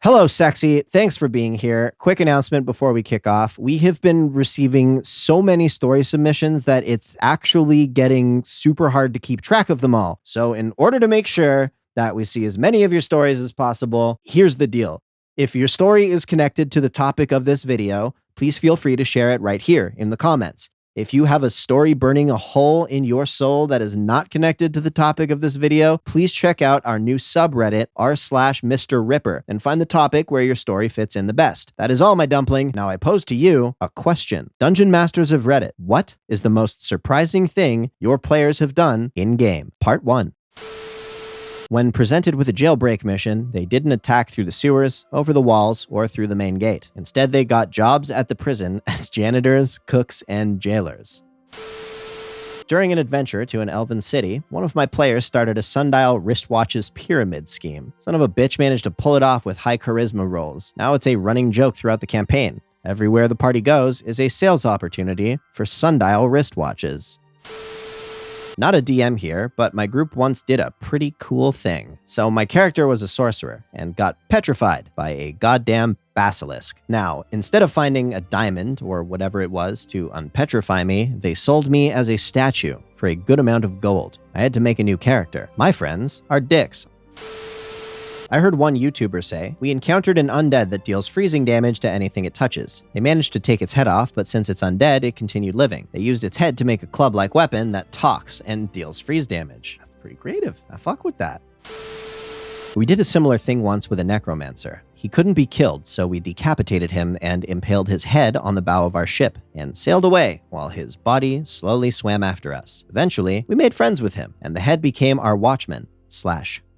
Hello, sexy. Thanks for being here. Quick announcement before we kick off. We have been receiving so many story submissions that it's actually getting super hard to keep track of them all. So in order to make sure that we see as many of your stories as possible, here's the deal. If your story is connected to the topic of this video, please feel free to share it right here in the comments. If you have a story burning a hole in your soul that is not connected to the topic of this video, please check out our new subreddit, r/Mr. Ripper, and find the topic where your story fits in the best. That is all, my dumpling. Now I pose to you a question. Dungeon Masters of Reddit, what is the most surprising thing your players have done in-game? Part 1. When presented with a jailbreak mission, they didn't attack through the sewers, over the walls, or through the main gate. Instead, they got jobs at the prison as janitors, cooks, and jailers. During an adventure to an elven city, one of my players started a sundial wristwatches pyramid scheme. Son of a bitch managed to pull it off with high charisma rolls. Now it's a running joke throughout the campaign. Everywhere the party goes is a sales opportunity for sundial wristwatches. Not a DM here, but my group once did a pretty cool thing. So my character was a sorcerer and got petrified by a goddamn basilisk. Now, instead of finding a diamond or whatever it was to unpetrify me, they sold me as a statue for a good amount of gold. I had to make a new character. My friends are dicks. I heard one YouTuber say, we encountered an undead that deals freezing damage to anything it touches. They managed to take its head off, but since it's undead, it continued living. They used its head to make a club-like weapon that talks and deals freeze damage. That's pretty creative. I fuck with that. We did a similar thing once with a necromancer. He couldn't be killed, so we decapitated him and impaled his head on the bow of our ship and sailed away while his body slowly swam after us. Eventually, we made friends with him, and the head became our watchman /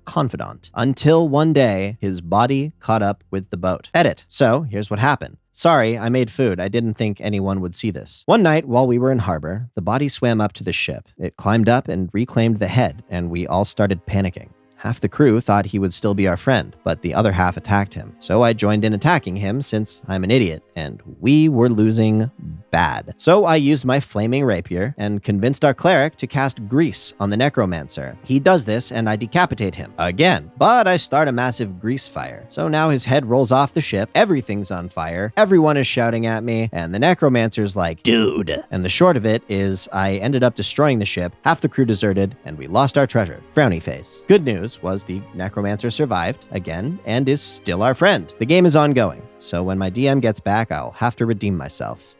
confidant, until one day his body caught up with the boat. Edit. So here's what happened. Sorry, I made food. I didn't think anyone would see this. One night, while we were in harbor, the body swam up to the ship. It climbed up and reclaimed the head, and we all started panicking. Half the crew thought he would still be our friend, but the other half attacked him. So I joined in attacking him since I'm an idiot, and we were losing bad. So I used my flaming rapier and convinced our cleric to cast grease on the necromancer. He does this, and I decapitate him again. But I start a massive grease fire. So now his head rolls off the ship, everything's on fire, everyone is shouting at me, and the necromancer's like, dude. And the short of it is I ended up destroying the ship, half the crew deserted, and we lost our treasure. Frowny face. Good news was the necromancer survived again and is still our friend. The game is ongoing, so when my DM gets back, I'll have to redeem myself.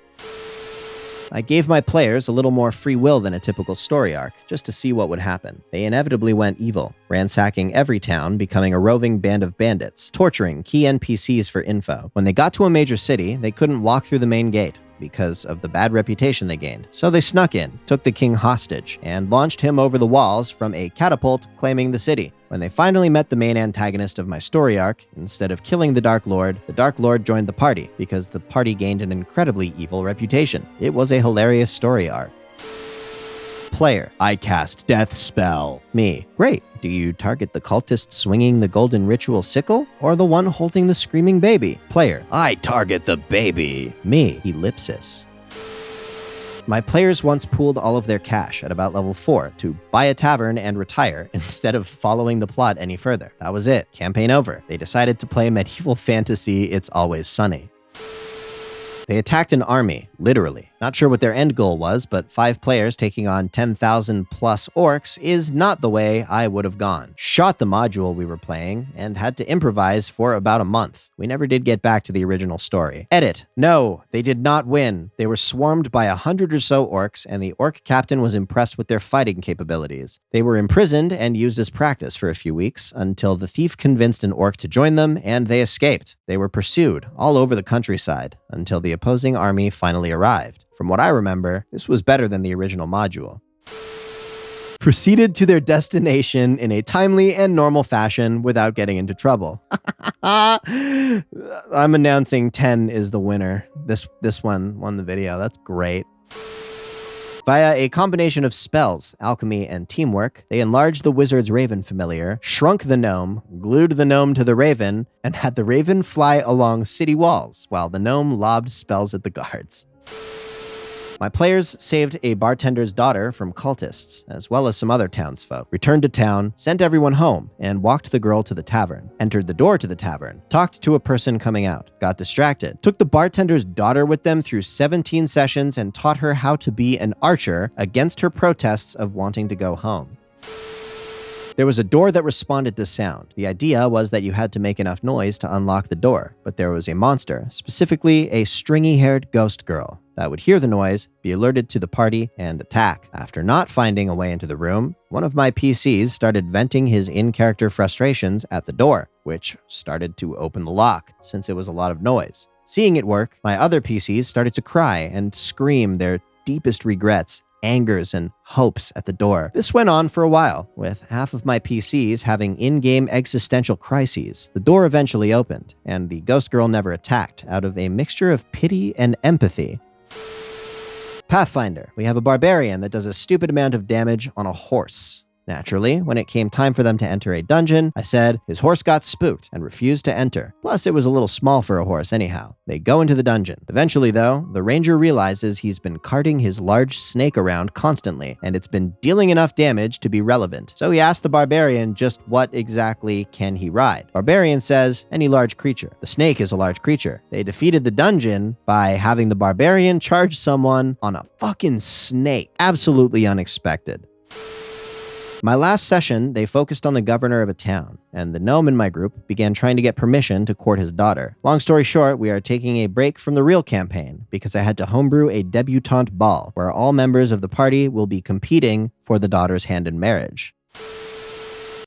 I gave my players a little more free will than a typical story arc, just to see what would happen. They inevitably went evil, ransacking every town, becoming a roving band of bandits, torturing key NPCs for info. When they got to a major city, they couldn't walk through the main gate because of the bad reputation they gained. So they snuck in, took the king hostage, and launched him over the walls from a catapult claiming the city. When they finally met the main antagonist of my story arc, instead of killing the Dark Lord joined the party because the party gained an incredibly evil reputation. It was a hilarious story arc. Player, I cast death spell. Me, great. Do you target the cultist swinging the golden ritual sickle or the one holding the screaming baby? Player, I target the baby. Me, ellipsis. My players once pooled all of their cash at about level 4 to buy a tavern and retire instead of following the plot any further. That was it. Campaign over. They decided to play medieval fantasy It's Always Sunny. They attacked an army, literally. Not sure what their end goal was, but 5 players taking on 10,000 plus orcs is not the way I would have gone. Shot the module we were playing, and had to improvise for about a month. We never did get back to the original story. Edit. No, they did not win. They were swarmed by 100 or so orcs, and the orc captain was impressed with their fighting capabilities. They were imprisoned and used as practice for a few weeks, until the thief convinced an orc to join them, and they escaped. They were pursued all over the countryside, until the opposing army finally arrived. From what I remember, this was better than the original module. Proceeded to their destination in a timely and normal fashion without getting into trouble. I'm announcing 10 is the winner. This one won the video. That's great. Via a combination of spells, alchemy, and teamwork, they enlarged the wizard's raven familiar, shrunk the gnome, glued the gnome to the raven, and had the raven fly along city walls while the gnome lobbed spells at the guards. My players saved a bartender's daughter from cultists, as well as some other townsfolk, returned to town, sent everyone home, and walked the girl to the tavern, entered the door to the tavern, talked to a person coming out, got distracted, took the bartender's daughter with them through 17 sessions and taught her how to be an archer against her protests of wanting to go home. There was a door that responded to sound. The idea was that you had to make enough noise to unlock the door, but there was a monster, specifically a stringy-haired ghost girl, that would hear the noise, be alerted to the party, and attack. After not finding a way into the room, one of my PCs started venting his in-character frustrations at the door, which started to open the lock, since it was a lot of noise. Seeing it work, my other PCs started to cry and scream their deepest regrets, angers, and hopes at the door. This went on for a while, with half of my PCs having in-game existential crises. The door eventually opened, and the ghost girl never attacked, out of a mixture of pity and empathy. Pathfinder. We have a barbarian that does a stupid amount of damage on a horse. Naturally, when it came time for them to enter a dungeon, I said his horse got spooked and refused to enter. Plus, it was a little small for a horse anyhow. They go into the dungeon. Eventually, though, the ranger realizes he's been carting his large snake around constantly, and it's been dealing enough damage to be relevant. So he asked the barbarian just what exactly can he ride. Barbarian says, any large creature. The snake is a large creature. They defeated the dungeon by having the barbarian charge someone on a fucking snake. Absolutely unexpected. My last session, they focused on the governor of a town, and the gnome in my group began trying to get permission to court his daughter. Long story short, we are taking a break from the real campaign because I had to homebrew a Debutant ball where all members of the party will be competing for the daughter's hand in marriage.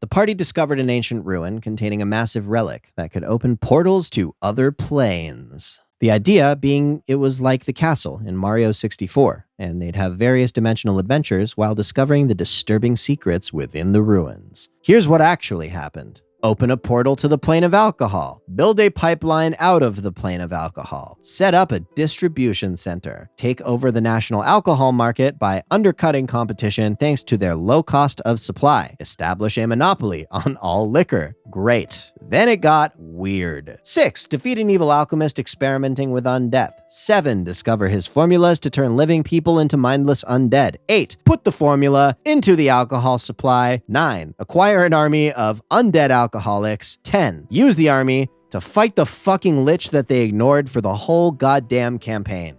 The party discovered an ancient ruin containing a massive relic that could open portals to other planes. The idea being it was like the castle in Mario 64, and they'd have various dimensional adventures while discovering the disturbing secrets within the ruins. Here's what actually happened. Open a portal to the plane of alcohol. Build a pipeline out of the plane of alcohol. Set up a distribution center. Take over the national alcohol market by undercutting competition thanks to their low cost of supply. Establish a monopoly on all liquor. Great. Then it got weird. 6. Defeat an evil alchemist experimenting with undeath. 7. Discover his formulas to turn living people into mindless undead. 8. Put the formula into the alcohol supply. 9. Acquire an army of undead alcoholics. 10. Use the army to fight the fucking lich that they ignored for the whole goddamn campaign.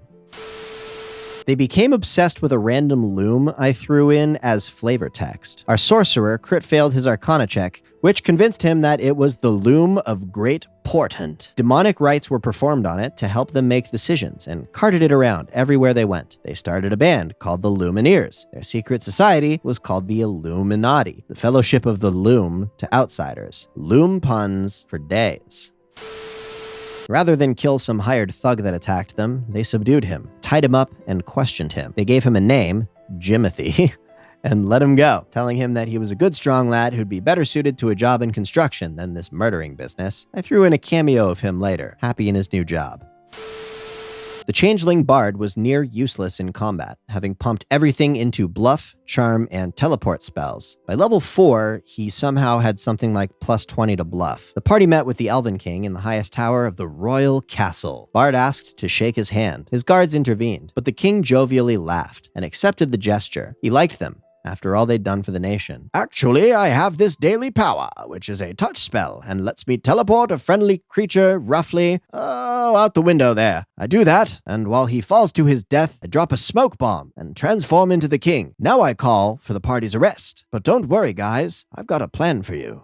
They became obsessed with a random loom I threw in as flavor text. Our sorcerer crit failed his arcana check, which convinced him that it was the loom of great portent. Demonic rites were performed on it to help them make decisions and carted it around everywhere they went. They started a band called the Lumineers. Their secret society was called the Illuminati, the Fellowship of the Loom to outsiders. Loom puns for days. Rather than kill some hired thug that attacked them, they subdued him, tied him up, and questioned him. They gave him a name, Jimothy, and let him go, telling him that he was a good, strong lad who'd be better suited to a job in construction than this murdering business. I threw in a cameo of him later, happy in his new job. The changeling bard was near useless in combat, having pumped everything into bluff, charm, and teleport spells. By level 4, he somehow had something like plus 20 to bluff. The party met with the Elven King in the highest tower of the royal castle. Bard asked to shake his hand. His guards intervened, but the king jovially laughed and accepted the gesture. He liked them, after all they'd done for the nation. Actually, I have this daily power, which is a touch spell, and lets me teleport a friendly creature roughly, out the window there. I do that, and while he falls to his death, I drop a smoke bomb and transform into the king. Now I call for the party's arrest. But don't worry, guys, I've got a plan for you.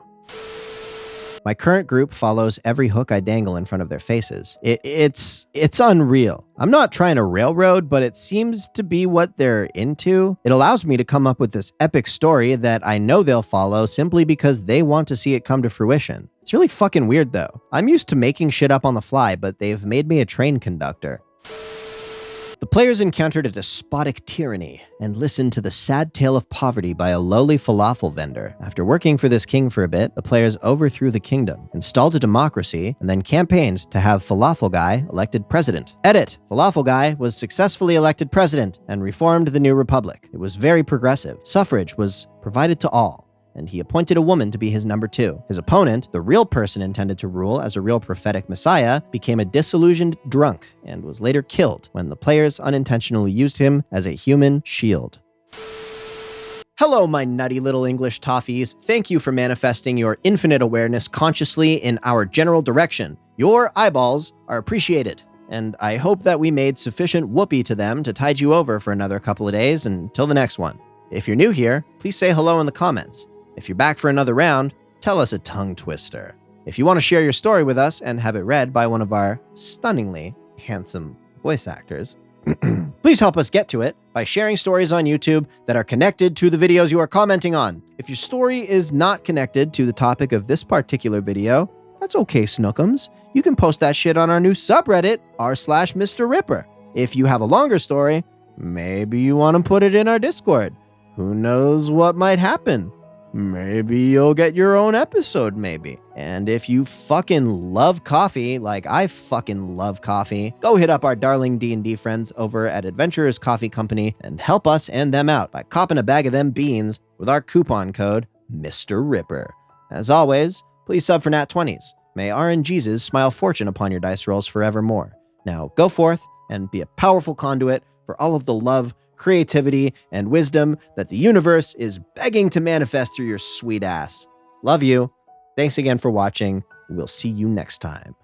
My current group follows every hook I dangle in front of their faces. It's unreal. I'm not trying to railroad, but it seems to be what they're into. It allows me to come up with this epic story that I know they'll follow simply because they want to see it come to fruition. It's really fucking weird though. I'm used to making shit up on the fly, but they've made me a train conductor. The players encountered a despotic tyranny and listened to the sad tale of poverty by a lowly falafel vendor. After working for this king for a bit, the players overthrew the kingdom, installed a democracy, and then campaigned to have Falafel Guy elected president. Edit! Falafel Guy was successfully elected president and reformed the new republic. It was very progressive. Suffrage was provided to all. and he appointed a woman to be his number 2. His opponent, the real person intended to rule as a real prophetic messiah, became a disillusioned drunk and was later killed when the players unintentionally used him as a human shield. Hello, my nutty little English toffees. Thank you for manifesting your infinite awareness consciously in our general direction. Your eyeballs are appreciated, and I hope that we made sufficient whoopee to them to tide you over for another couple of days until the next one. If you're new here, please say hello in the comments. If you're back for another round, tell us a tongue twister. If you want to share your story with us and have it read by one of our stunningly handsome voice actors, please help us get to it by sharing stories on YouTube that are connected to the videos you are commenting on. If your story is not connected to the topic of this particular video, that's okay, Snookums. You can post that shit on our new subreddit, r/Mr. Ripper. If you have a longer story, maybe you want to put it in our Discord. Who knows what might happen? Maybe you'll get your own episode, maybe. And if you fucking love coffee, like I fucking love coffee, go hit up our darling D&D friends over at Adventurers Coffee Company and help us and them out by copping a bag of them beans with our coupon code, Mr. Ripper. As always, please sub for Nat 20s. May RNGesus smile fortune upon your dice rolls forevermore. Now go forth and be a powerful conduit for all of the love, creativity, and wisdom that the universe is begging to manifest through your sweet ass. Love you. Thanks again for watching. We'll see you next time.